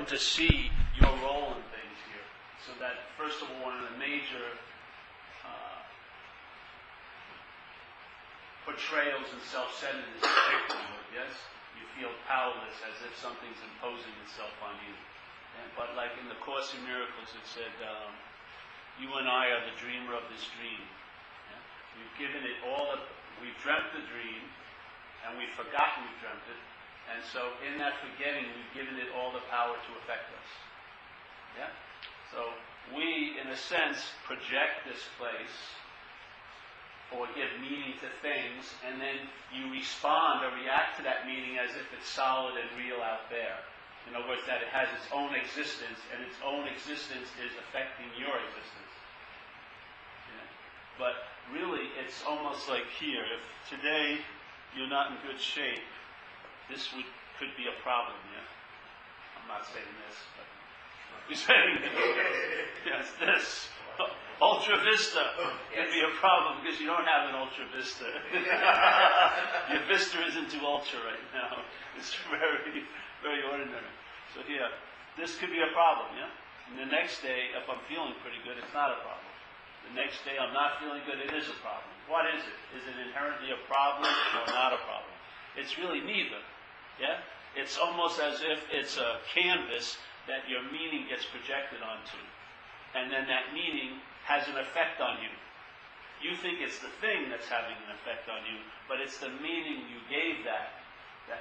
important to see your role in things here. So that, first of all, one of the major portrayals in self-centeredness is victimhood, yes? You feel powerless, as if something's imposing itself on you. But like in the Course in Miracles, it said, you and I are the dreamer of this dream. Yeah? We've given it all, we've dreamt the dream, and we've forgotten we've dreamt it. And so in that forgetting, we've given it all the power to affect us. Yeah? So we, in a sense, project this place, or give meaning to things, and then you respond or react to that meaning as if it's solid and real out there. In other words, that it has its own existence, and its own existence is affecting your existence. Yeah. But really, it's almost like here. If today you're not in good shape, this could be a problem, yeah? I'm not saying this, but you're saying, yes, this. Ultra Vista can be a problem because you don't have an Ultra Vista. Your Vista isn't too ultra right now. It's very, very ordinary. So here, this could be a problem, yeah? And the next day, if I'm feeling pretty good, it's not a problem. The next day I'm not feeling good, it is a problem. What is it? Is it inherently a problem or not a problem? It's really neither, yeah? It's almost as if it's a canvas that your meaning gets projected onto. And then that meaning has an effect on you. You think it's the thing that's having an effect on you, but it's the meaning you gave that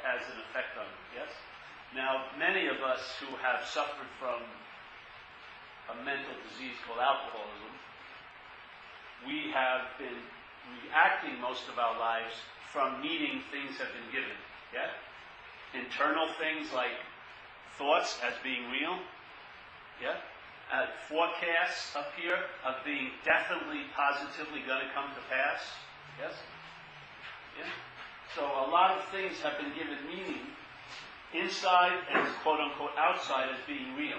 has an effect on you, yes? Now, many of us who have suffered from a mental disease called alcoholism, we have been reacting most of our lives from meaning things have been given, yeah? Internal things like thoughts as being real, yeah? Forecasts up here of being definitely, positively going to come to pass. Yes? Yeah? So a lot of things have been given meaning inside and quote-unquote outside as being real.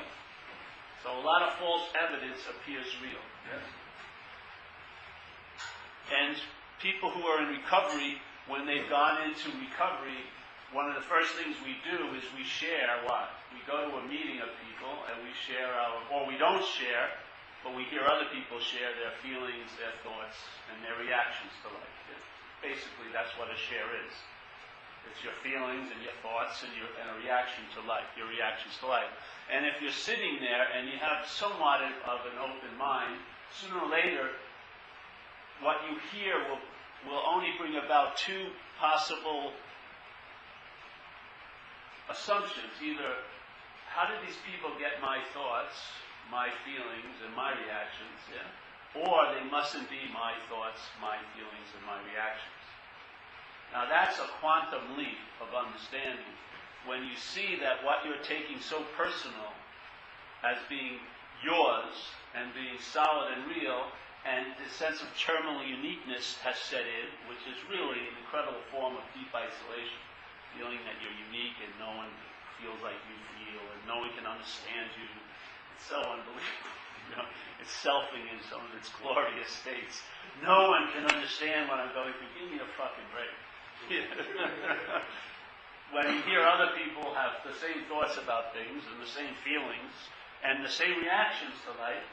So a lot of false evidence appears real. Yes? And people who are in recovery, when they've gone into recovery, one of the first things we do is we share what? We go to a meeting of people and we share or we don't share, but we hear other people share their feelings, their thoughts, and their reactions to life. Basically, that's what a share is. It's your feelings and your thoughts and a reaction to life, your reactions to life. And if you're sitting there and you have somewhat of an open mind, sooner or later, what you hear will only bring about two possible assumptions. Either, how did these people get my thoughts, my feelings, and my reactions? Yeah? Or they mustn't be my thoughts, my feelings, and my reactions. Now that's a quantum leap of understanding. When you see that what you're taking so personal as being yours and being solid and real, and the sense of terminal uniqueness has set in, which is really an incredible form of deep isolation. Feeling that you're unique and no one feels like you feel and no one can understand you. It's so unbelievable. You know, it's selfing in some of its glorious states. No one can understand what I'm going through. Give me a fucking break. When you hear other people have the same thoughts about things and the same feelings and the same reactions to life,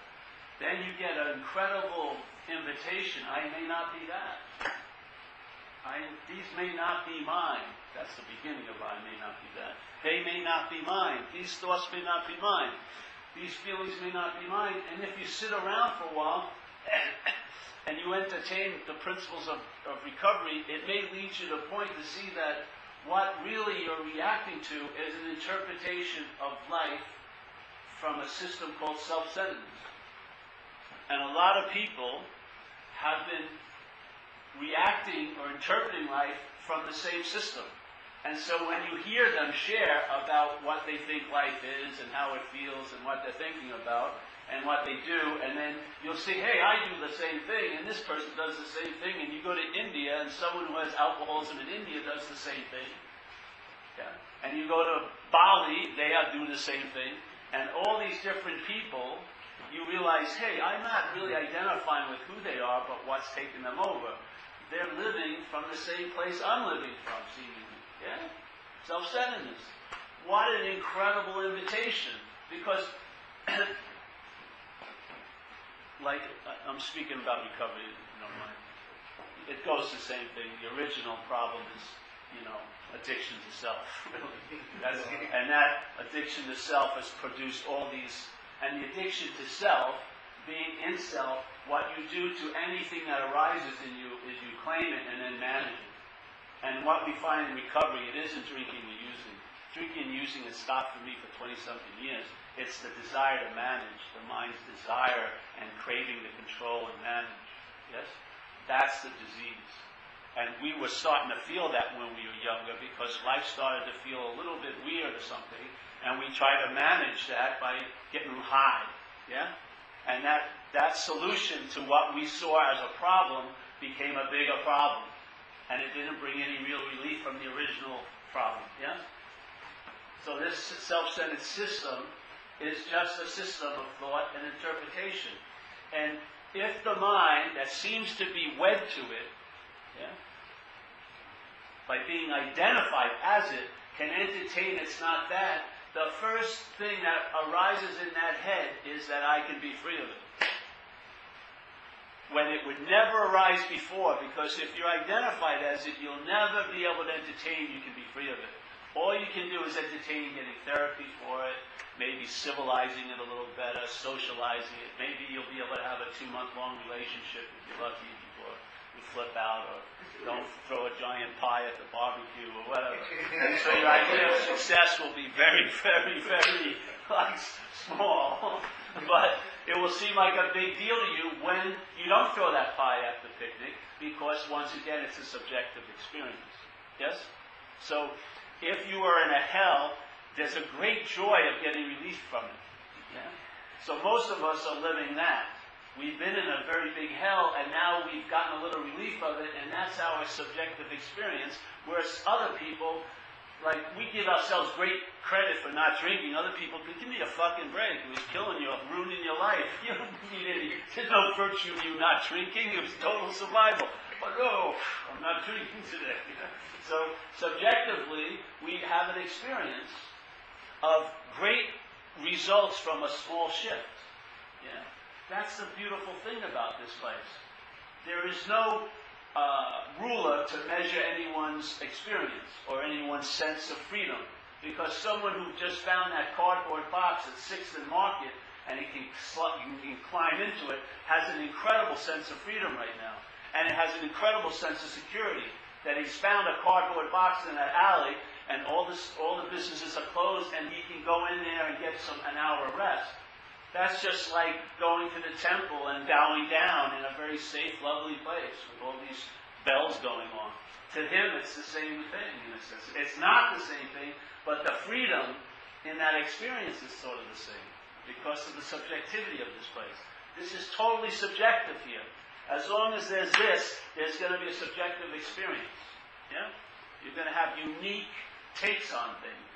then you get an incredible invitation. I may not be that. These may not be mine. That's the beginning of I may not be that. They may not be mine. These thoughts may not be mine. These feelings may not be mine. And if you sit around for a while and you entertain the principles of recovery, it may lead you to a point to see that what really you're reacting to is an interpretation of life from a system called self-centeredness. And a lot of people have been reacting or interpreting life from the same system. And so when you hear them share about what they think life is and how it feels and what they're thinking about and what they do, and then you'll see, hey, I do the same thing, and this person does the same thing, and you go to India, and someone who has alcoholism in India does the same thing. Yeah. And you go to Bali, they are doing the same thing, and all these different people, you realize, hey, I'm not really identifying with who they are, but what's taking them over. They're living from the same place I'm living from, seemingly. Yeah? Self-centeredness. what an incredible invitation. Because, like, I'm speaking about recovery, you don't mind. It goes the same thing. The original problem is, addiction to self. And that addiction to self has produced all these, and the addiction to self, being in self, what you do to anything that arises in you is you claim it and then manage it. And what we find in recovery, it isn't drinking or using. Drinking and using has stopped for me for 20-something years. It's the desire to manage, the mind's desire and craving to control and manage. Yes? That's the disease. And we were starting to feel that when we were younger because life started to feel a little bit weird or something. And we try to manage that by getting high. Yeah? And that solution to what we saw as a problem became a bigger problem. And it didn't bring any real relief from the original problem. Yeah? So this self-centered system is just a system of thought and interpretation. And if the mind that seems to be wed to it, yeah, by being identified as it, can entertain it's not that, the first thing that arises in that head is that I can be free of it. When it would never arise before, because if you're identified as it, you'll never be able to entertain you can be free of it. All you can do is entertain getting therapy for it, maybe civilizing it a little better, socializing it. Maybe you'll be able to have a 2-month-long relationship if you're lucky before you flip out, or don't throw a giant pie at the barbecue or whatever. And so your idea of success will be very, very, very small. But it will seem like a big deal to you when you don't throw that pie at the picnic, because once again it's a subjective experience. Yes? So if you are in a hell, there's a great joy of getting relief from it. Yeah? So most of us are living that. We've been in a very big hell, and now we've gotten a little relief of it, and that's our subjective experience. Whereas other people, like, we give ourselves great credit for not drinking. Other people could give me a fucking break. It was killing you, ruining your life. You don't need any. There's no virtue in you not drinking. It was total survival. But no, I'm not drinking today. So subjectively, we have an experience of great results from a small shift. Yeah. That's the beautiful thing about this place. There is no ruler to measure anyone's experience or anyone's sense of freedom. Because someone who just found that cardboard box at 6th and Market and he can climb into it has an incredible sense of freedom right now. And it has an incredible sense of security. That he's found a cardboard box in that alley and all the businesses are closed and he can go in there and get an hour of rest. That's just like going to the temple and bowing down in a very safe, lovely place with all these bells going on. To him, it's the same thing in a sense. It's not the same thing, but the freedom in that experience is sort of the same because of the subjectivity of this place. This is totally subjective here. As long as there's this, there's going to be a subjective experience. Yeah? You're going to have unique takes on things.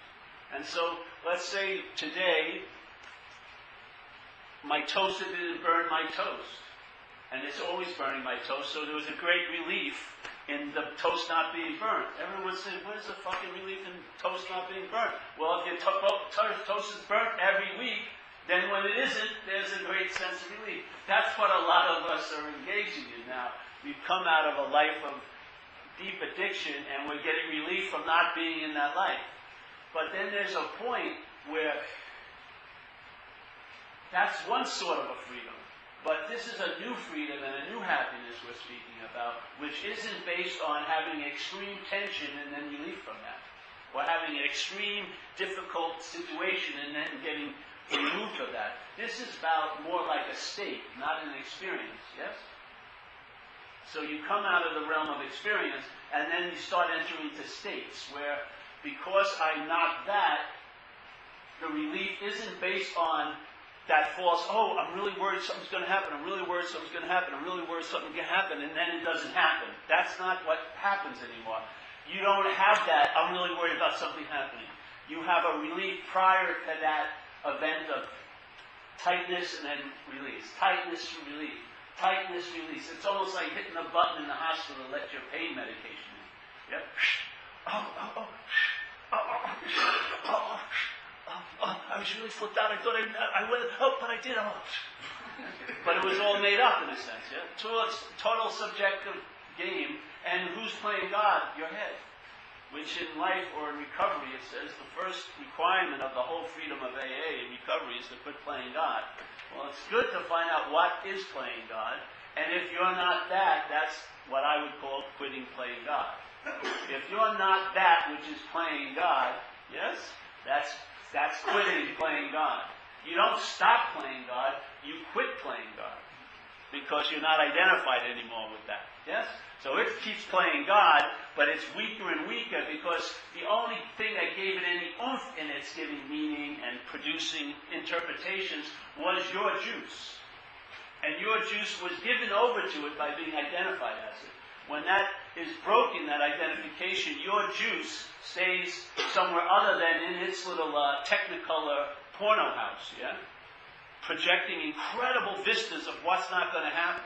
And so, let's say today, my toaster didn't burn my toast. And it's always burning my toast, so there was a great relief in the toast not being burnt. Everyone said, where's the fucking relief in toast not being burnt? Well, if your toast is burnt every week, then when it isn't, there's a great sense of relief. That's what a lot of us are engaging in now. We've come out of a life of deep addiction, and we're getting relief from not being in that life. But then there's a point where that's one sort of a freedom. But this is a new freedom and a new happiness we're speaking about, which isn't based on having extreme tension and then relief from that. Or having an extreme, difficult situation and then getting removed of that. This is about more like a state, not an experience, yes? So you come out of the realm of experience, and then you start entering into states where, because I'm not that, the relief isn't based on that false, I'm really worried something's going to happen, I'm really worried something's going to happen, I'm really worried something's going to happen, and then it doesn't happen. That's not what happens anymore. You don't have that, I'm really worried about something happening. You have a relief prior to that event of tightness and then release. Tightness, relief. Tightness, release. It's almost like hitting a button in the hospital to let your pain medication in. Yep. I was really flipped out. I thought I went, but I did. But it was all made up in a sense, yeah? Total subjective game. And who's playing God? Your head. Which in life or in recovery, it says the first requirement of the whole freedom of AA in recovery is to quit playing God. Well, it's good to find out what is playing God. And if you're not that, that's what I would call quitting playing God. If you're not that which is playing God, yes, that's quitting playing God. You don't stop playing God, you quit playing God. Because you're not identified anymore with that. Yes? So it keeps playing God, but it's weaker and weaker because the only thing that gave it any oomph in its giving meaning and producing interpretations was your juice. And your juice was given over to it by being identified as it. When that is broken, that identification, your juice stays somewhere other than in its little technicolor porno house, yeah? Projecting incredible vistas of what's not going to happen.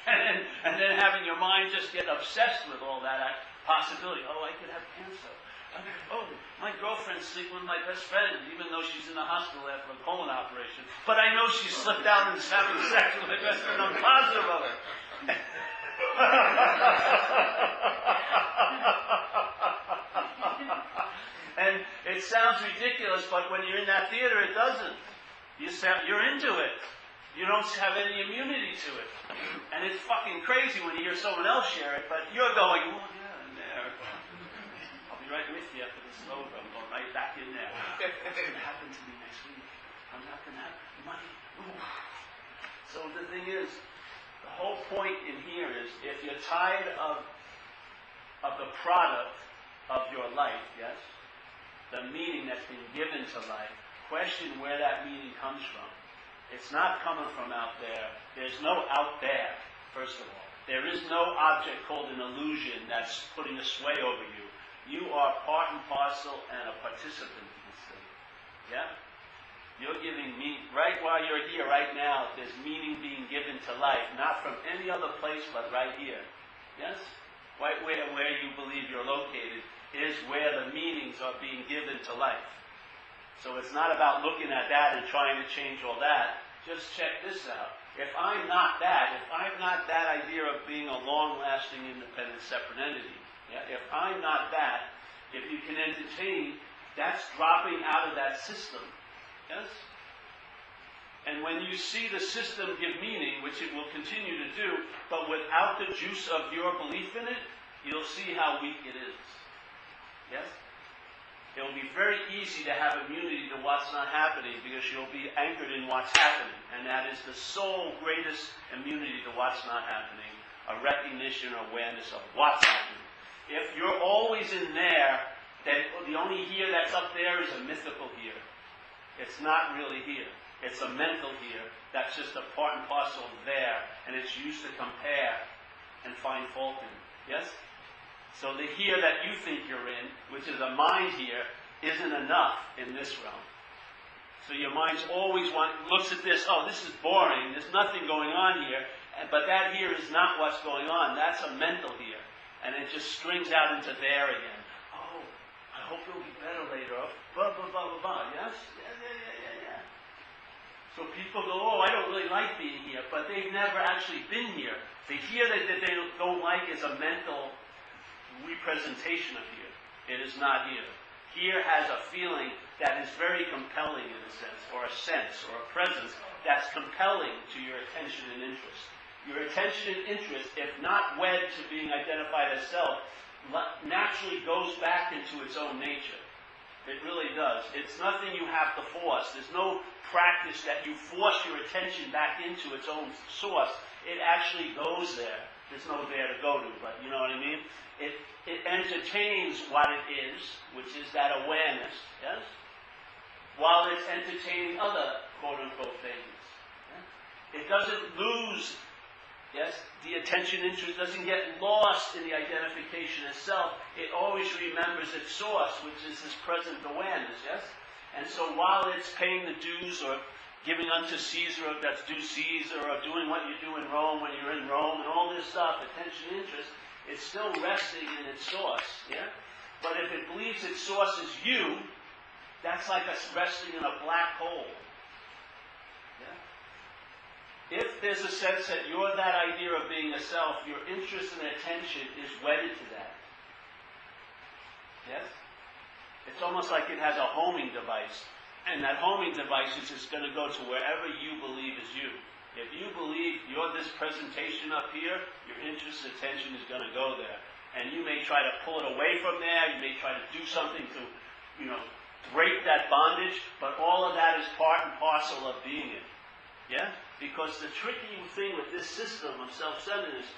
and then having your mind just get obsessed with all that possibility. Oh, I could have cancer. Oh, my girlfriend's sleeping with my best friend, even though she's in the hospital after a colon operation. But I know she slipped out and is having sex with my best friend. I'm positive of it. And it sounds ridiculous, but when you're in that theater, it doesn't. You're into it. You don't have any immunity to it. And it's fucking crazy when you hear someone else share it, but you're going, oh, yeah, in there. I'll be right with you after this is over. I'm going right back in there. What's going to happen to me next week? I'm not going to have money. Ooh. So the thing is, the whole point in here is, if you're tired of the product of your life, yes, the meaning that's been given to life, question where that meaning comes from. It's not coming from out there. There's no out there, first of all. There is no object called an illusion that's putting a sway over you. You are part and parcel and a participant in this thing. Yeah? You're giving meaning. Right while you're here, right now, there's meaning being given to life, not from any other place but right here. Yes? Right where you believe you're located is where the meanings are being given to life. So it's not about looking at that and trying to change all that. Just check this out. If I'm not that idea of being a long-lasting, independent, separate entity, yeah? If I'm not that, if you can entertain, that's dropping out of that system. Yes? And when you see the system give meaning, which it will continue to do, but without the juice of your belief in it, you'll see how weak it is. Yes? It will be very easy to have immunity to what's not happening because you'll be anchored in what's happening. And that is the sole greatest immunity to what's not happening, a recognition or awareness of what's happening. If you're always in there, then the only here that's up there is a mythical here. It's not really here. It's a mental here that's just a part and parcel there, and it's used to compare and find fault in. Yes? So the here that you think you're in, which is a mind here, isn't enough in this realm. So your mind's always looks at this, oh, this is boring, there's nothing going on here, but that here is not what's going on. That's a mental here. And it just strings out into there again. Oh, I hope it'll be better later. Blah, blah, blah, blah, blah. Yes? Yeah. So people go, oh, I don't really like being here, but they've never actually been here. The here that they don't like is a mental representation of here. It is not here. Here has a feeling that is very compelling in a sense, or a sense, or a presence that's compelling to your attention and interest. Your attention and interest, if not wed to being identified as self, naturally goes back into its own nature. It really does. It's nothing you have to force. There's no practice that you force your attention back into its own source. It actually goes there. There's no there to go to, but you know what I mean? It entertains what it is, which is that awareness, yes? While it's entertaining other quote-unquote things. Yeah? It doesn't lose, yes? The attention interest doesn't get lost in the identification itself. It always remembers its source, which is this present awareness, yes? And so while it's paying the dues or giving unto Caesar, that's due Caesar, or doing what you do in Rome when you're in Rome, and all this stuff, attention, interest, it's still resting in its source, yeah? But if it believes its source is you, that's like us resting in a black hole. Yeah? If there's a sense that you're that idea of being a self, your interest and attention is wedded to that. Yes? It's almost like it has a homing device. And that homing device is just going to go to wherever you believe is you. If you believe you're this presentation up here, your interest and attention is going to go there. And you may try to pull it away from there, you may try to do something to, break that bondage, but all of that is part and parcel of being it. Yeah? Because the tricky thing with this system of self-centeredness,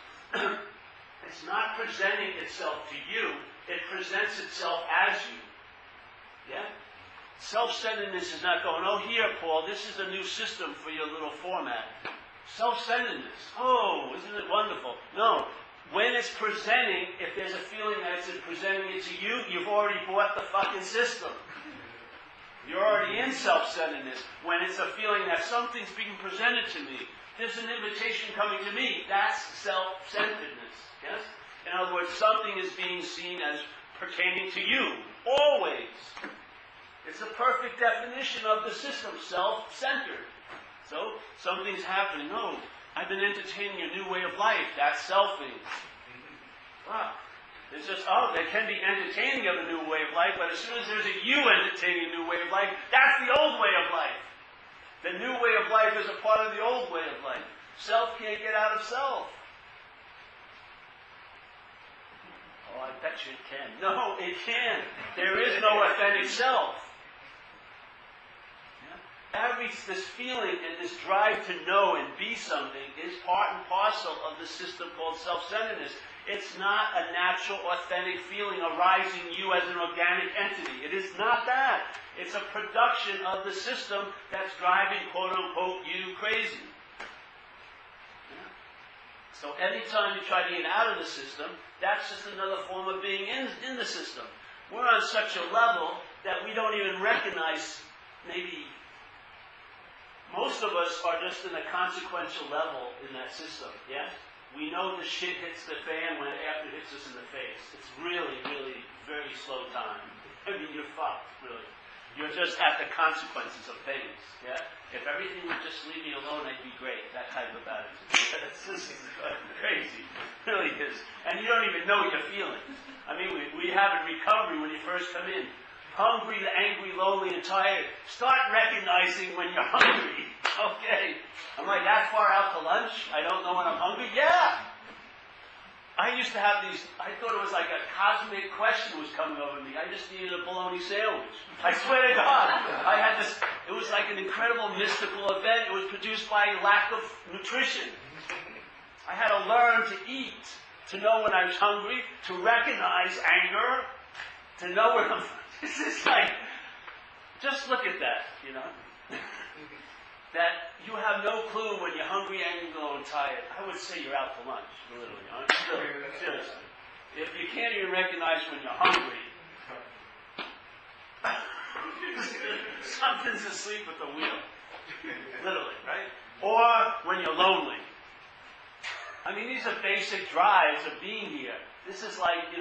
it's not presenting itself to you, it presents itself as you. Yeah? Self-centeredness is not going, oh, here, Paul, this is a new system for your little format. Self-centeredness. Oh, isn't it wonderful? No. When it's presenting, if there's a feeling that it's presenting it to you, you've already bought the fucking system. You're already in self-centeredness. When it's a feeling that something's being presented to me, there's an invitation coming to me, that's self-centeredness. Yes? In other words, something is being seen as pertaining to you. Always. It's a perfect definition of the system, self-centered. So, something's happening. Oh, I've been entertaining a new way of life. That's selfing. Wow. It's just, they can be entertaining of a new way of life, but as soon as there's a you entertaining a new way of life, that's the old way of life. The new way of life is a part of the old way of life. Self can't get out of self. Oh, I bet you it can. No, it can't. There is no authentic self. This feeling and this drive to know and be something is part and parcel of the system called self-centeredness. It's not a natural, authentic feeling arising in you as an organic entity. It is not that. It's a production of the system that's driving, quote-unquote, you crazy. Yeah. So anytime you try to get out of the system, that's just another form of being in the system. We're on such a level that we don't even recognize maybe. Most of us are just in a consequential level in that system, yes? We know the shit hits the fan when after it hits us in the face. It's really, really very slow time. I mean, you're fucked, really. You're just at the consequences of things, yeah? If everything would just leave me alone, I'd be great. That type of attitude. It's just crazy. It really is. And you don't even know you're feeling. I mean, we have in recovery when you first come in. Hungry, angry, lonely, and tired. Start recognizing when you're hungry. Okay. I'm like, that far out to lunch? I don't know when I'm hungry? Yeah. I used to have these, I thought it was like a cosmic question was coming over me. I just needed a bologna sandwich. I swear to God. I had this, it was like an incredible mystical event. It was produced by lack of nutrition. I had to learn to eat, to know when I was hungry, to recognize anger, to know when I'm This is like, just look at that, that you have no clue when you're hungry, angry, low, and tired. I would say you're out to lunch, literally. Seriously. If you can't even recognize when you're hungry, something's asleep at the wheel. Literally, right? Or when you're lonely. I mean, these are basic drives of being here. This is like,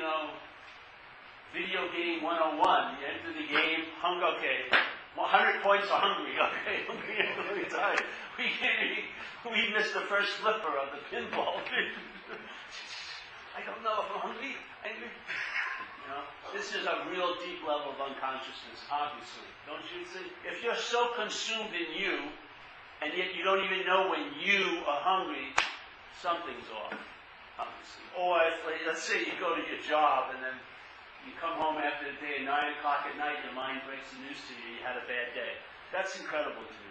Video game 101. You enter the game, okay. 100 points are hungry. Okay, hungry, tired. We missed the first flipper of the pinball. I don't know if I'm hungry. Angry. This is a real deep level of unconsciousness, obviously. Don't you think? If you're so consumed in you, and yet you don't even know when you are hungry, something's off, obviously. Or let's say you go to your job and then you come home after the day at 9 o'clock at night, your mind breaks the news to you, you had a bad day. That's incredible to me.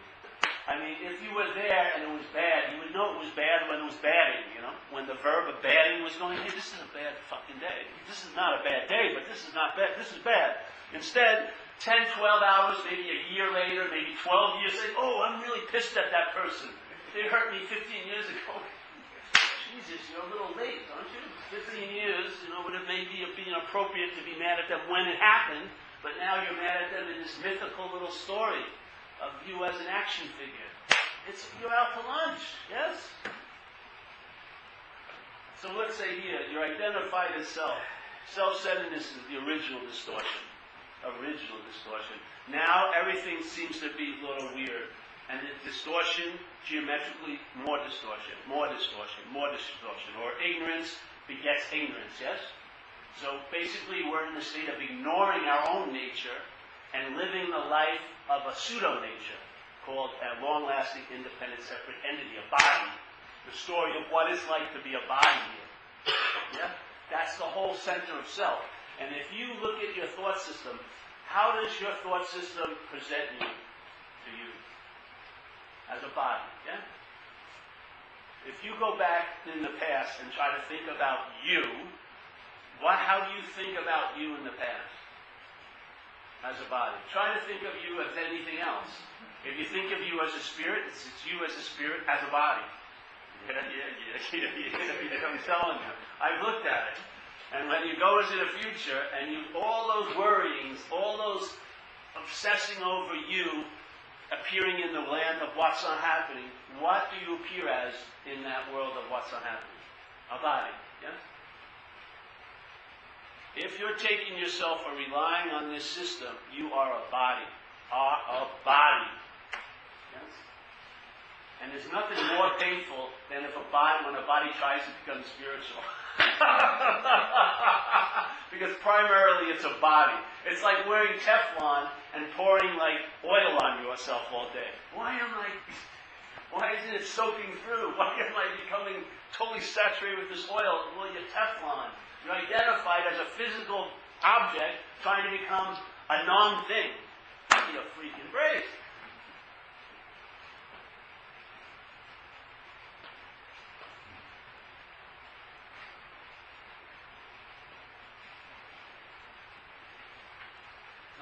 I mean, if you were there and it was bad, you would know it was bad when it was badding, When the verb of badding was going, hey, this is a bad fucking day. This is not a bad day, but this is not bad. This is bad. Instead, 10, 12 hours, maybe a year later, maybe 12 years later, oh, I'm really pissed at that person. They hurt me 15 years ago. Jesus, you're a little late, aren't you? 15 years, would have maybe been appropriate to be mad at them when it happened, but now you're mad at them in this mythical little story of you as an action figure. You're out to lunch, yes? So let's say here, you're identified as self. Self-centeredness is the original distortion. Original distortion. Now everything seems to be a little weird. And the distortion, geometrically, more distortion, more distortion, more distortion. Or ignorance begets ignorance, yes? So basically we're in the state of ignoring our own nature and living the life of a pseudo-nature called a long-lasting, independent, separate entity, a body. The story of what it's like to be a body here. Yeah? That's the whole center of self. And if you look at your thought system, how does your thought system present you to you as a body? Yeah? If you go back in the past and try to think about you, how do you think about you in the past as a body? Try to think of you as anything else. If you think of you as a spirit, it's you as a spirit, as a body. Yeah, I'm telling you. I've looked at it. And when you go into the future, and all those worryings, all those obsessing over you, appearing in the land of what's not happening, what do you appear as in that world of what's not happening? A body, yes? If you're taking yourself or relying on this system, you are a body. Are a body. Yes? And there's nothing more painful than when a body tries to become spiritual. Because primarily it's a body. It's like wearing Teflon and pouring like oil on yourself all day. Why isn't it soaking through? Why am I becoming totally saturated with this oil? Well, you're Teflon. You're identified as a physical object trying to become a non-thing. Give me a freaking break.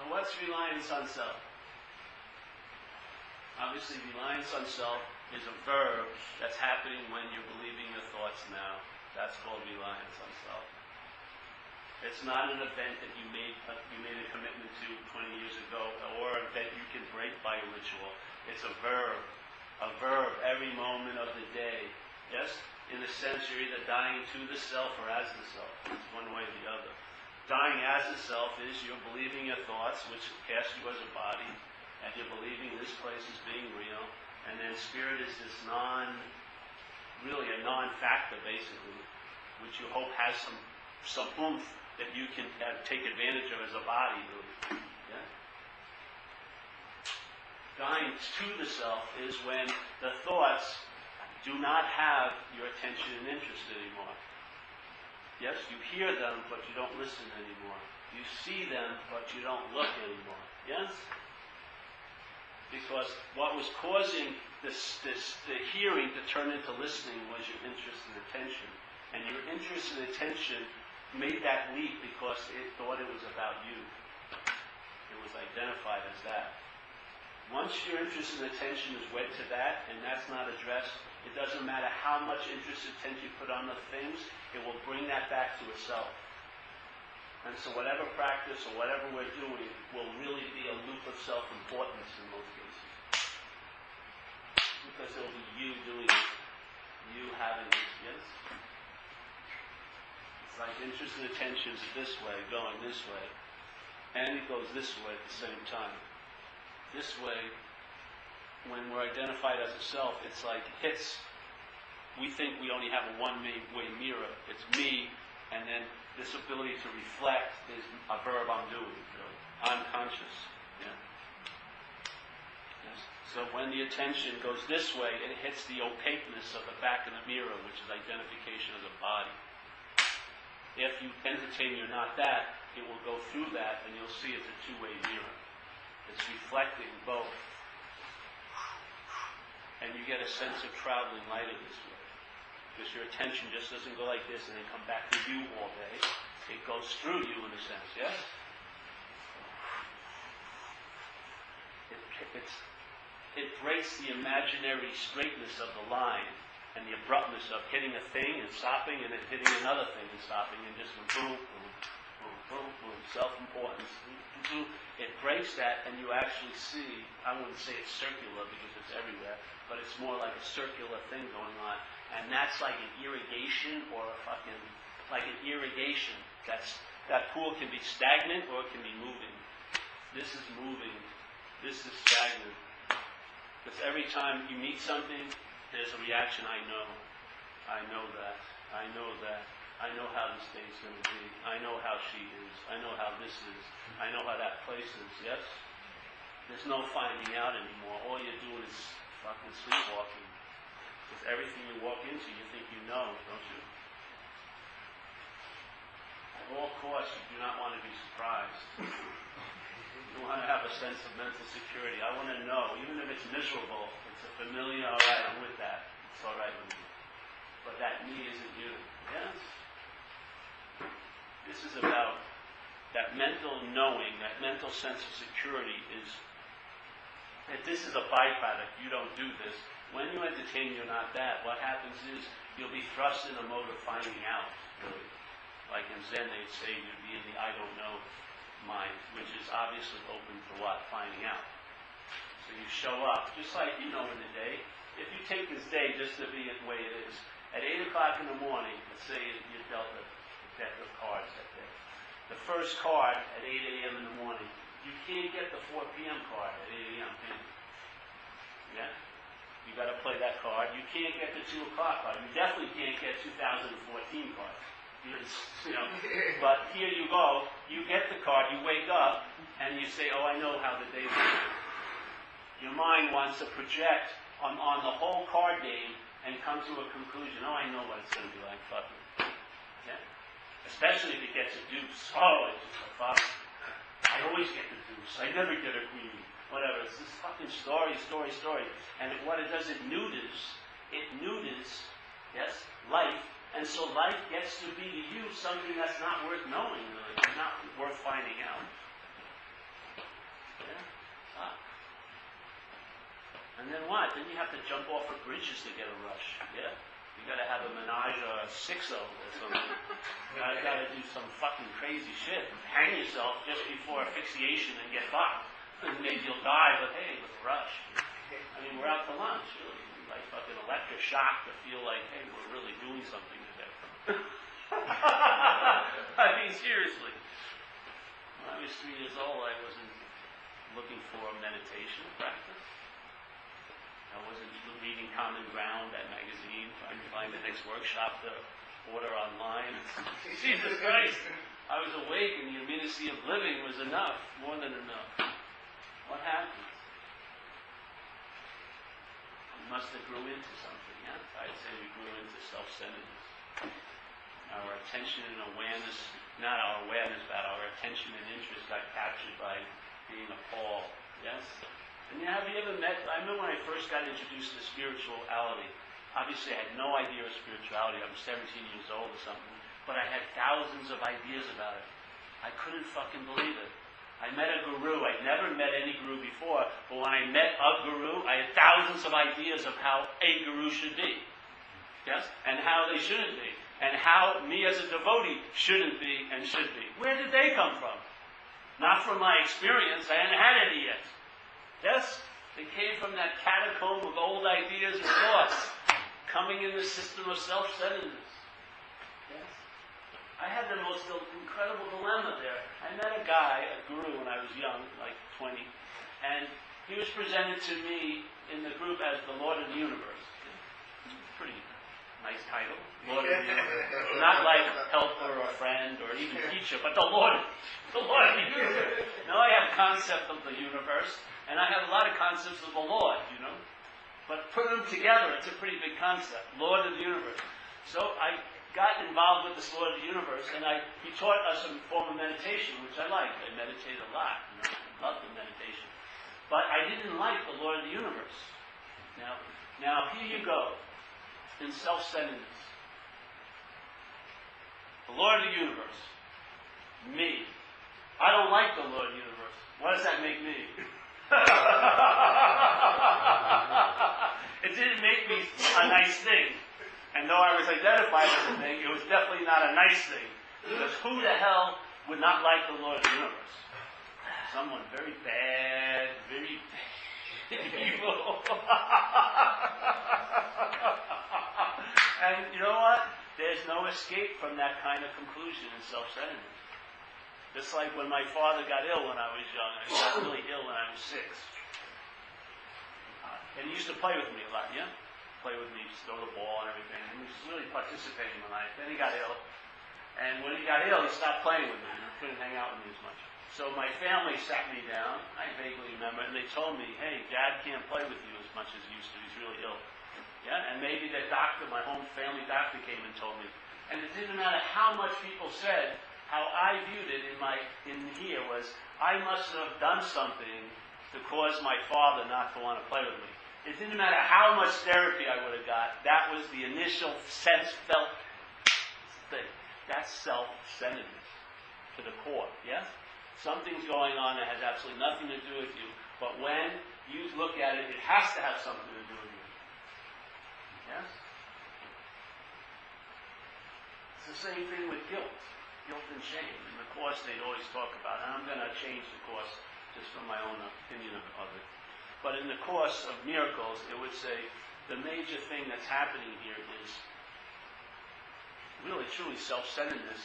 What's reliance on self? Obviously, reliance on self is a verb that's happening when you're believing your thoughts now. That's called reliance on self. It's not an event that you made a commitment to 20 years ago, or an event you can break by a ritual. It's a verb every moment of the day. Yes? In the sense you're either dying to the self or as the self. It's one way or the other. Dying as a self is you're believing your thoughts, which cast you as a body, and you're believing this place is being real, and then spirit is this really a non-factor basically, which you hope has some oomph that you can take advantage of as a body, really. Yeah? Dying to the self is when the thoughts do not have your attention and interest anymore. Yes, you hear them, but you don't listen anymore. You see them, but you don't look anymore. Yes? Because what was causing the hearing to turn into listening was your interest and attention. And your interest and attention made that leap because it thought it was about you. It was identified as that. Once your interest and attention is wed to that, and that's not addressed, it doesn't matter how much interest and attention you put on the things, it will bring that back to itself. And so whatever practice or whatever we're doing will really be a loop of self-importance in most cases. Because it will be you doing it, you having it, yes? It's like interest and attention is this way, going this way, and it goes this way at the same time. This way, when we're identified as a self, it's like we think we only have a one-way mirror. It's me, and then this ability to reflect is a verb I'm doing, really. I'm conscious. Yeah. Yes. So when the attention goes this way, it hits the opaqueness of the back of the mirror, which is identification as a body. If you entertain you're not that, it will go through that, and you'll see it's a two-way mirror. It's reflecting both. And you get a sense of traveling lighter this way. Because your attention just doesn't go like this and then come back to you all day. It goes through you in a sense, yes? It breaks the imaginary straightness of the line and the abruptness of hitting a thing and stopping and then hitting another thing and stopping and just boom, boom, boom, boom, boom, self-importance. It breaks that, and you actually see, I wouldn't say it's circular because it's everywhere, but it's more like a circular thing going on. And that's like an irrigation or like an irrigation that's That pool can be stagnant or it can be moving. This is moving. This is stagnant. Because every time you meet something, there's a reaction. I know that. I know how this day's going to be. I know how she is. I know how this is. I know how that place is. Yes? There's no finding out anymore. All you're doing is fucking sleepwalking. Because everything you walk into, you think you know, don't you? At all costs, you do not want to be surprised. You want to have a sense of mental security. I want to know, even if it's miserable, it's a familiar, all right, I'm with that. It's all right with me. But that me isn't you. Yes? This is about that mental knowing, that mental sense of security is that this is a byproduct. You don't do this. When you entertain, you're not that. What happens is you'll be thrust in a mode of finding out, really. Like in Zen, they'd say you'd be in the I don't know mind, which is obviously open to what? Finding out. So you show up, just like you know in the day. If you take this day just to be the way it is, at 8 o'clock in the morning, let's say you dealt a deck of cards that day. The first card at 8 a.m. in the morning, you can't get the 4 p.m. card at 8 a.m., can you? Yeah? You got to play that card. You can't get the 2 o'clock card. You definitely can't get 2014 card. You know, but here you go, you get the card, you wake up, and you say, oh, I know how the day will be. Your mind wants to project on the whole card game and come to a conclusion, oh, I know what it's going to be like, fuck it. Yeah? Especially if it gets a deuce. Oh, it's just a fuck. I always get the deuce. I never get a queen. Whatever. It's this fucking story. And what it does, it nudes, yes, life. And so life gets to be to you something that's not worth knowing, really. It's not worth finding out. Yeah? Ah. And then what? Then you have to jump off of bridges to get a rush. Yeah? You got to have a menage or a 6-0 or something. You got to do some fucking crazy shit. Hang yourself just before asphyxiation and get fucked. Maybe you'll die, but hey, with a rush. I mean, we're out to lunch, really. Like fucking electric shock to feel like, hey, we're really doing something today. I mean, seriously. When I was 3 years old, I wasn't looking for a meditation practice. I wasn't reading Common Ground, that magazine, trying to find the next workshop to order online. Jesus Christ! I was awake and the immediacy of living was enough, more than enough. What happened? Must have grew into something, yeah? I'd say we grew into self-centeredness. Our attention and awareness, not our awareness, but our attention and interest got captured by being appalled, yes? And have you ever met, I remember when I first got introduced to spirituality, obviously I had no idea of spirituality, I was 17 years old or something, but I had thousands of ideas about it. I couldn't fucking believe it. I met a guru. I'd never met any guru before, but when I met a guru, I had thousands of ideas of how a guru should be. Yes? And how they shouldn't be. And how me as a devotee shouldn't be and should be. Where did they come from? Not from my experience. I hadn't had any yet. Yes? They came from that catacomb of old ideas and thoughts, coming in the system of self-centeredness. Yes? I had the most incredible dilemma there. I met a guy, a guru, when I was young, like 20, and he was presented to me in the group as the Lord of the Universe. Pretty nice title, Lord of the Universe. Not like helper or friend or even teacher, but the Lord of the Universe. Now I have a concept of the universe, and I have a lot of concepts of the Lord, you know. But put them together, it's a pretty big concept, Lord of the Universe. So I got involved with this Lord of the Universe, and he taught us a form of meditation, which I liked. I meditated a lot. You know? I loved the meditation. But I didn't like the Lord of the Universe. Now here you go, in self-centeredness. The Lord of the Universe. Me. I don't like the Lord of the Universe. What does that make me? It didn't make me a nice thing. And though I was identified as a thing, it was definitely not a nice thing. Because who the hell would not like the Lord of the Universe? Someone very bad, very evil. And you know what? There's no escape from that kind of conclusion in self-centeredness. Just like when my father got ill when I was young. I got really ill when I was 6. And he used to play with me a lot, yeah? Play with me, just throw the ball and everything. And he was really participating in my life. Then he got ill. And when he got ill, he stopped playing with me. He couldn't hang out with me as much. So my family sat me down, I vaguely remember, and they told me, hey, Dad can't play with you as much as he used to. He's really ill. Yeah? And maybe the doctor, my home family doctor, came and told me. And it didn't matter how much people said, how I viewed it in here was, I must have done something to cause my father not to want to play with me. It didn't matter how much therapy I would have got. That was the initial sense felt thing. That's self-centeredness to the core, yes? Something's going on that has absolutely nothing to do with you, but when you look at it, it has to have something to do with you. Yes? It's the same thing with guilt and shame. In the course, they'd always talk about it, and I'm going to change the course just from my own opinion of it. But in the course of miracles, it would say the major thing that's happening here is really, truly self-centeredness.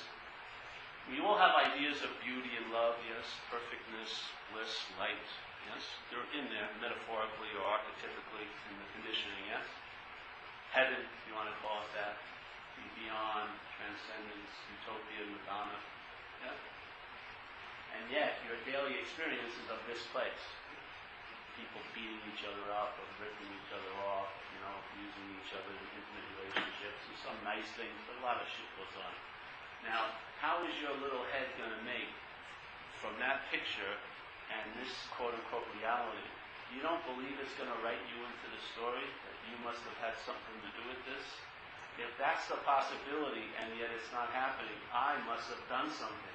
We all have ideas of beauty and love, yes, perfectness, bliss, light, yes. They're in there metaphorically or archetypically in the conditioning, yes. Heaven, if you want to call it that, the beyond, transcendence, utopia, nirvana, yeah. And yet, your daily experience is of this place. People beating each other up, or ripping each other off, abusing each other in intimate relationships, and some nice things, but a lot of shit goes on. Now, how is your little head going to make from that picture and this quote-unquote reality? You don't believe it's going to write you into the story, that you must have had something to do with this? If that's the possibility, and yet it's not happening, I must have done something.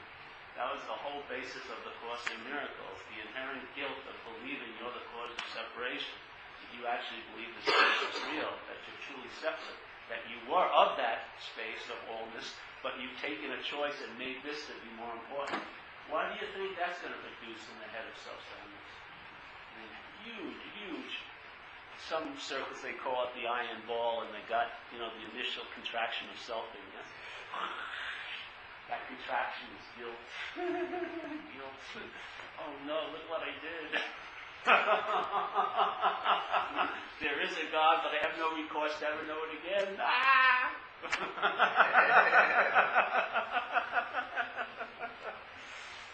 That was the whole basis of the Course in Miracles, the inherent guilt of believing you're the cause of separation. That you actually believe the space is real, that you're truly separate, that you were of that space of allness, but you've taken a choice and made this to be more important. Why do you think that's going to produce in the head of self-centeredness? I mean, huge. Some circles they call it the iron ball in the gut, the initial contraction of selfing. Yes? That contraction is guilt. Guilt. Oh no, look what I did. There is a God, but I have no recourse to ever know it again. Ah!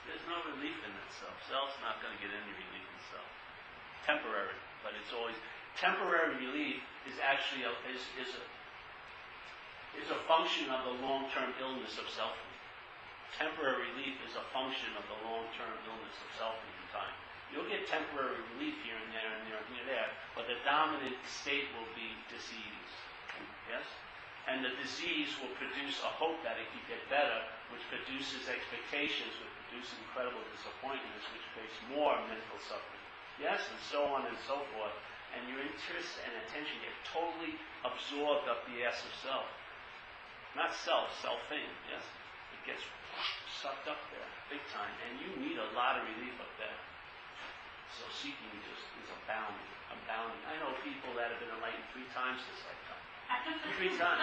There's no relief in itself. Self's not going to get any relief in self. Temporary, but it's always temporary relief is actually a function of the long-term illness of self. Temporary relief is a function of the long-term illness of self in time. You'll get temporary relief here and there and there and there, but the dominant state will be disease. Yes? And the disease will produce a hope that it can get better, which produces expectations, which produces incredible disappointments, which creates more mental suffering. Yes? And so on and so forth. And your interest and attention get totally absorbed up the ass of self. Not self, self-thing. Yes? It gets sucked up there, big time, and you need a lot of relief up there. So seeking just is abounding. I know people that have been enlightened 3 times this lifetime. 3 times.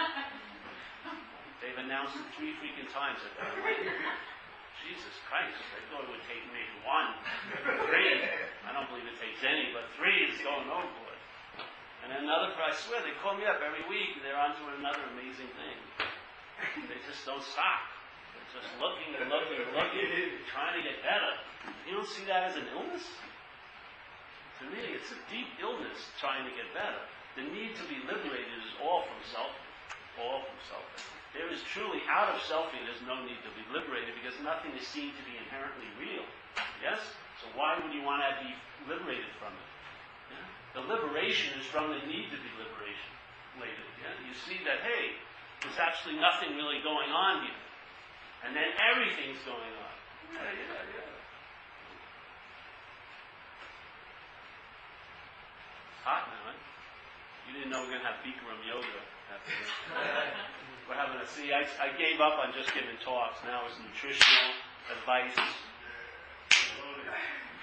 They've announced it 3 freaking times that they're enlightened. Jesus Christ, I thought it would take maybe 1, 3. I don't believe it takes any, but 3 is going overboard. And another, I swear, they call me up every week, and they're onto another amazing thing. They just don't stop. Just looking, trying to get better. You don't see that as an illness? To me, it's a deep illness trying to get better. The need to be liberated is all from self. All from self. There is truly, out of selfing, there's no need to be liberated because nothing is seen to be inherently real. Yes? So why would you want to be liberated from it? Yeah? The liberation is from the need to be liberated. Yeah? You see that, hey, there's actually nothing really going on here. And then everything's going on. Yeah. It's hot now, right? You didn't know we were going to have Bikram yoga after this. We're having I gave up on just giving talks. Now it's nutritional advice.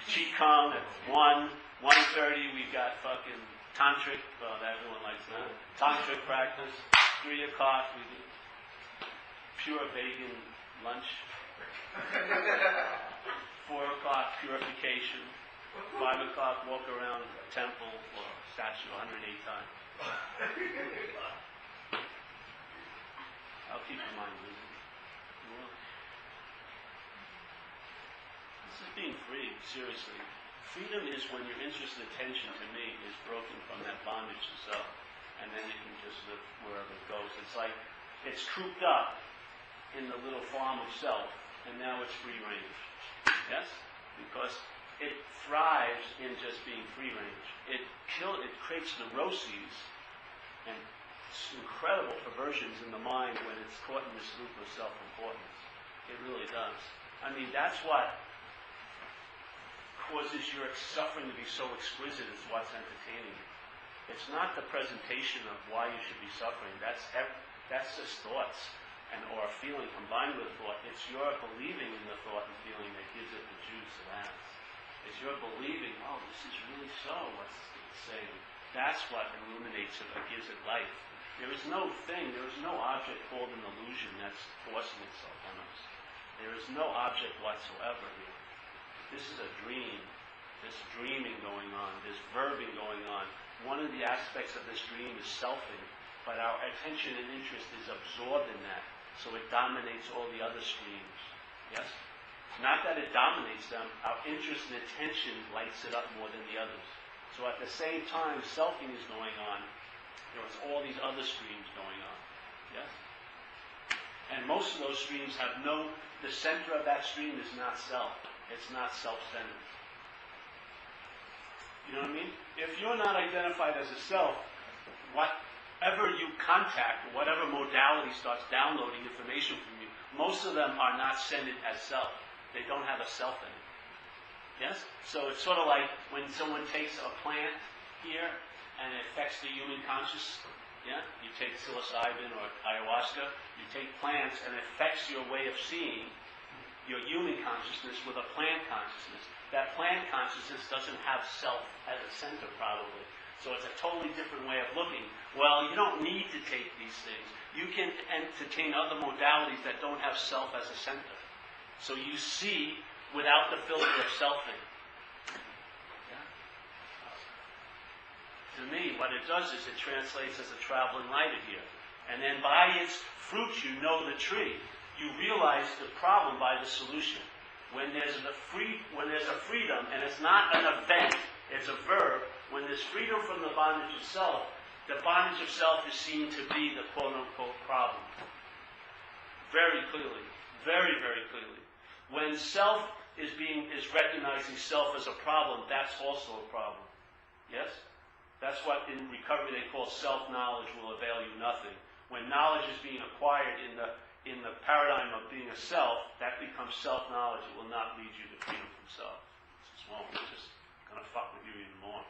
Qigong at 1:30 we've got fucking tantric, everyone likes that. Tantric practice. 3 o'clock we do pure vegan lunch. 4 o'clock, purification. 5 o'clock, walk around a temple or a statue 108 times. I'll keep your mind busy. This is being free, seriously. Freedom is when your interest and attention, to me, is broken from that bondage to self. And then you can just live wherever it goes. It's like, it's cooped up in the little farm of self, and now it's free range. Yes? Because it thrives in just being free range. It creates neuroses and incredible perversions in the mind when it's caught in this loop of self-importance. It really does. I mean, that's what causes your suffering to be so exquisite, is what's entertaining you. It's not the presentation of why you should be suffering. That's just thoughts or a feeling combined with thought. It's your believing in the thought and feeling that gives it the juice it has. It's your believing, oh, this is really so, what's it saying? That's what illuminates it or gives it life. There is no thing, there is no object called an illusion that's forcing itself on us. There is no object whatsoever here. This is a dream. This dreaming going on, this verbing going on. One of the aspects of this dream is selfing, but our attention and interest is absorbed in that, so it dominates all the other streams. Yes? Not that it dominates them, our interest and attention lights it up more than the others. So at the same time selfing is going on, there is all these other streams going on. Yes? And most of those streams have the center of that stream is not self. It's not self-centered. You know what I mean? If you're not identified as a self, whatever you contact, whatever modality starts downloading information from you, most of them are not centered as self. They don't have a self in it. Yes? So it's sort of like when someone takes a plant here and it affects the human consciousness. Yeah? You take psilocybin or ayahuasca, you take plants and it affects your way of seeing your human consciousness with a plant consciousness. That plant consciousness doesn't have self as a center, probably. So it's a totally different way of looking. Well, you don't need to take these things. You can entertain other modalities that don't have self as a center. So you see without the filter of selfing. Yeah? To me, what it does is it translates as a traveling light here. And then by its fruit you know the tree. You realize the problem by the solution. When there's a freedom, and it's not an event, it's a verb, when there's freedom from the bondage of self, the bondage of self is seen to be the quote-unquote problem. Very clearly. Very, very clearly. When self is recognizing self as a problem, that's also a problem. Yes? That's what in recovery they call self-knowledge will avail you nothing. When knowledge is being acquired in the paradigm of being a self, that becomes self-knowledge. It will not lead you to freedom from self. It's just going to fuck with you even more.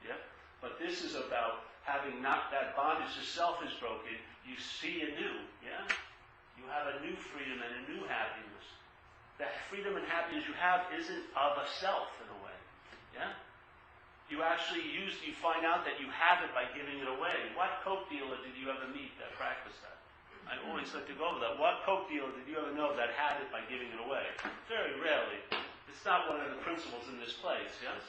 Yeah? But this is about having not that bondage to self is broken, you see anew. Yeah? You have a new freedom and a new happiness. That freedom and happiness you have isn't of a self in a way. Yeah? You actually you find out that you have it by giving it away. What coke dealer did you ever meet that practiced that? I always like to go over that. What coke dealer did you ever know that had it by giving it away? Very rarely. It's not one of the principles in this place, yes?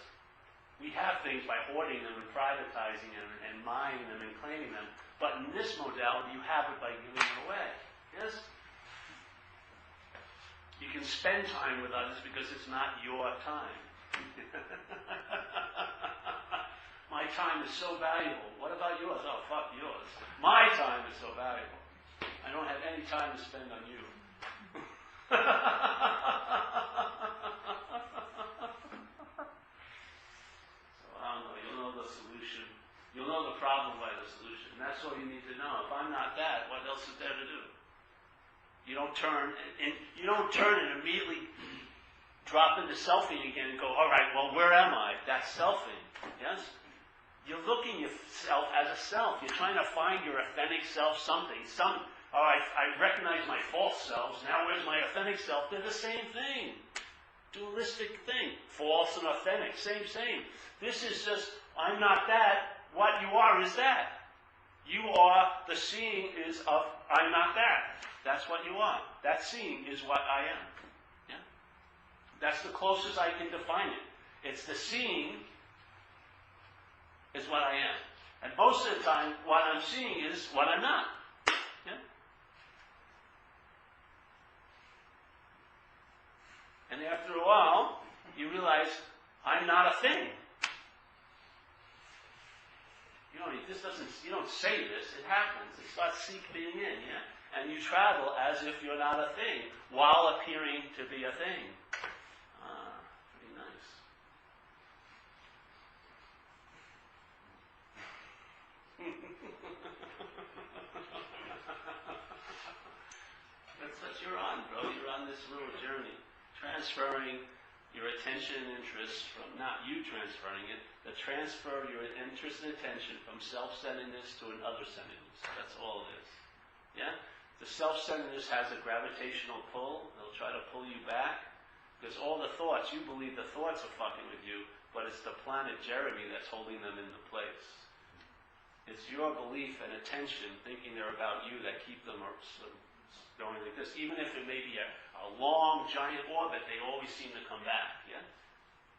We have things by hoarding them and privatizing them and mining them and claiming them. But in this modality, you have it by giving it away. Yes? You can spend time with others because it's not your time. My time is so valuable. What about yours? Oh, fuck yours. My time is so valuable. I don't have any time to spend on you. So I don't know. You'll know the solution. You'll know the problem by the solution. And that's all you need to know. If I'm not that, what else is there to do? You don't turn and immediately drop into selfing again and go, all right, well, where am I? That's selfing. Yes? You're looking at yourself as a self. You're trying to find your authentic self something. All right, I recognize my false selves. Now where's my authentic self? They're the same thing. Dualistic thing. False and authentic. Same. This is just, I'm not that. What you are is that. You are, the seeing is of, I'm not that. That's what you are. That seeing is what I am. That's the closest I can define it. It's the seeing is what I am. And most of the time, what I'm seeing is what I'm not. Yeah? And after a while, you realize, I'm not a thing. You don't say this, it happens. It starts seeping in, yeah? And you travel as if you're not a thing, while appearing to be a thing. Pretty nice. That's what you're on, bro. You're on this little journey. Transferring your attention and interest from, not you transferring it, but transfer your interest and attention from self-centeredness to an other-centeredness. That's all it is. Yeah? The self-centeredness has a gravitational pull. They'll try to pull you back. Because all the thoughts, you believe the thoughts are fucking with you, but it's the planet Jeremy that's holding them into place. It's your belief and attention, thinking they're about you, that keep them going like this. Even if it may be a long, giant orbit, they always seem to come back, yeah?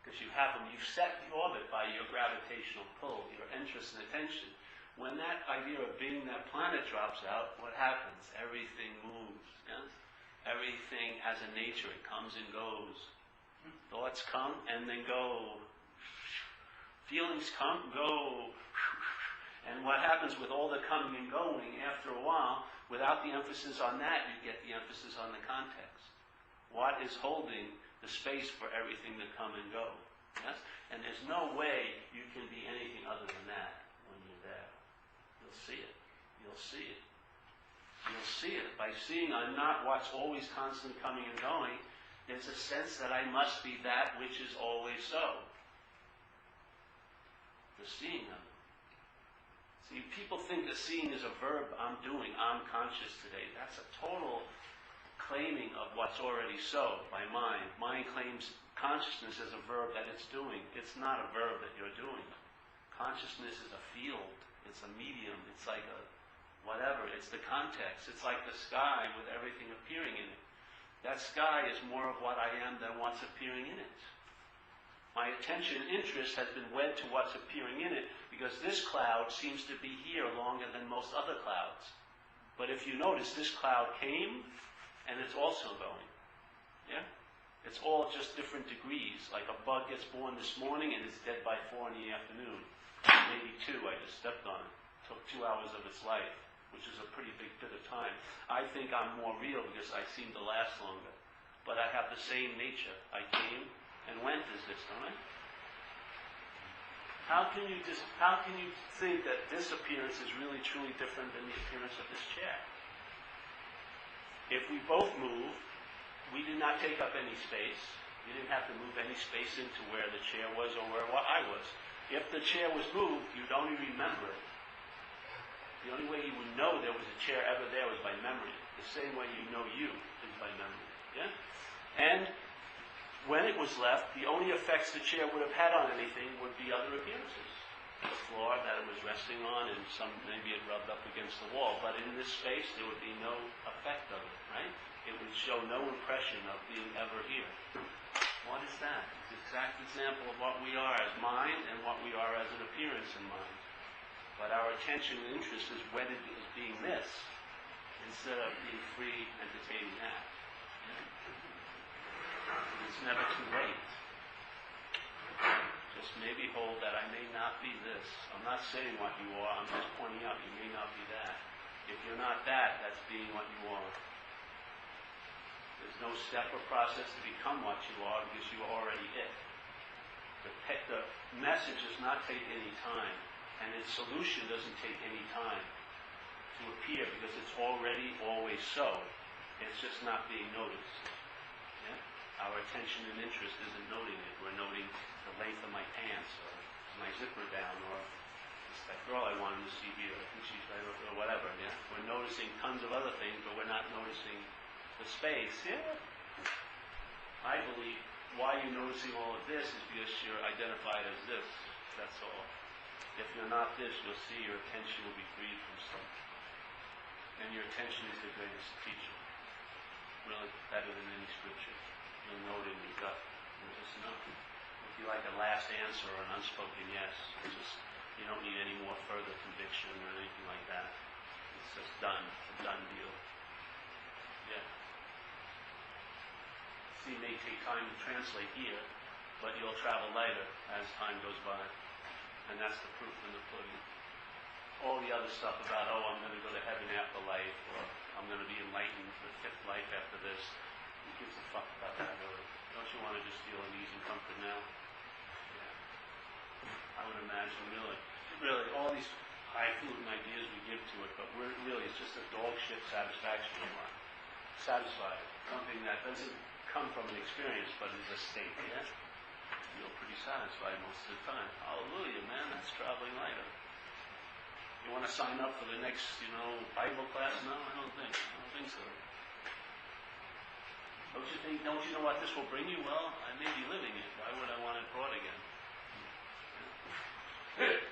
Because you have them, you've set the orbit by your gravitational pull, your interest and attention. When that idea of being that planet drops out, what happens? Everything moves, yes? Everything has a nature, it comes and goes. Thoughts come and then go. Feelings come, go. And what happens with all the coming and going, after a while, without the emphasis on that, you get the emphasis on the context. What is holding the space for everything to come and go? Yes? And there's no way you can be anything other than that when you're there. You'll see it. You'll see it. You'll see it. By seeing I'm not what's always constantly coming and going, there's a sense that I must be that which is always so. The seeing of it. See, people think that seeing is a verb, I'm doing, I'm conscious today. That's a total claiming of what's already so by mind. Mind claims consciousness as a verb that it's doing. It's not a verb that you're doing. Consciousness is a field. It's a medium. It's like a whatever. It's the context. It's like the sky with everything appearing in it. That sky is more of what I am than what's appearing in it. My attention and interest has been wed to what's appearing in it because this cloud seems to be here longer than most other clouds. But if you notice, this cloud came and it's also going. Yeah? It's all just different degrees. Like a bug gets born this morning and it's dead by 4 in the afternoon. Maybe 2, I just stepped on it. Took 2 hours of its life, which is a pretty big bit of time. I think I'm more real because I seem to last longer. But I have the same nature. I came and went as this, don't I? How can you think that this appearance is really truly different than the appearance of this chair? If we both move, we did not take up any space. You didn't have to move any space into where the chair was or where I was. If the chair was moved, you'd only remember it. The only way you would know there was a chair ever there was by memory. The same way you know you is by memory. Yeah? And when it was left, the only effects the chair would have had on anything would be other appearances. The floor that it was resting on, and maybe it rubbed up against the wall. But in this space, there would be no effect of it, right? It would show no impression of being ever here. What is that? It's an exact example of what we are as mind and what we are as an appearance in mind. But our attention and interest is wedded as being this, instead of being free, entertaining that. It's never too late. Just maybe hold that I may not be this. I'm not saying what you are, I'm just pointing out you may not be that. If you're not that, that's being what you are. There's no step or process to become what you are because you are already it. The message does not take any time, and its solution doesn't take any time to appear because it's already always so. It's just not being noticed. Yeah? Our attention and interest isn't noting it. We're noting the length of my pants, or my zipper down, or that girl I wanted to see here, I think she's right over, or whatever. Yeah? We're noticing tons of other things, but we're not noticing the space. Yeah? I believe why you're noticing all of this is because you're identified as this. That's all. If you're not this, you'll see your attention will be freed from something. And your attention is the greatest teacher. Really, better than any scripture. You'll know it in your gut. You just know. It'll be like a last answer or an unspoken yes. It's just, you don't need any more further conviction or anything like that. It's just done. It's a done deal. Yeah. See, it may take time to translate here, but you'll travel lighter as time goes by. And that's the proof in the pudding. All the other stuff about, oh, I'm going to go to heaven after life, or I'm going to be enlightened for the fifth life after this. Who gives a fuck about that, really? Don't you want to just feel in ease and comfort now? Yeah. I would imagine, really, all these highfalutin ideas we give to it, but really it's just a dog shit satisfaction of mine. Satisfied. Something that doesn't come from an experience, but is a state, yeah? Feel pretty satisfied most of the time. Hallelujah, man, that's traveling lighter. You want to sign up for the next, Bible class? No, I don't think so. Don't you know what this will bring you? Well, I may be living it. Why would I want it brought again?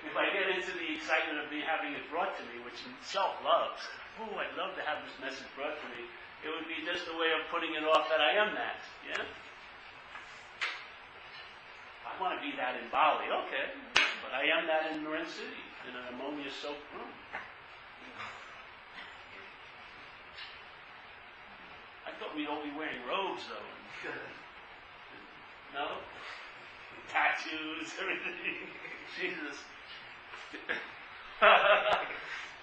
If I get into the excitement of me having it brought to me, which in itself loves, I'd love to have this message brought to me, it would be just a way of putting it off that I am that, yeah? I want to be that in Bali, okay, but I am that in Marin City, in an ammonia-soaked room. I thought we'd all be wearing robes, though. No? Tattoos, everything. Jesus.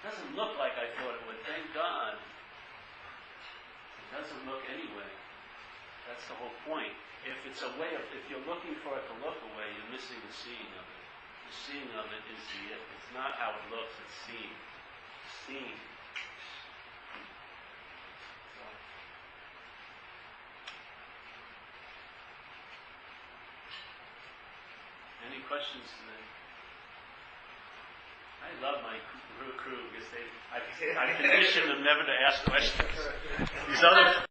Doesn't look like I thought it would, thank God. It doesn't look anyway. That's the whole point. If you're looking for it to look away, you're missing the seeing of it. The seeing of it is the it. It's not how it looks, it's seen. Seen. Any questions today? I love my crew because I condition them never to ask questions. These other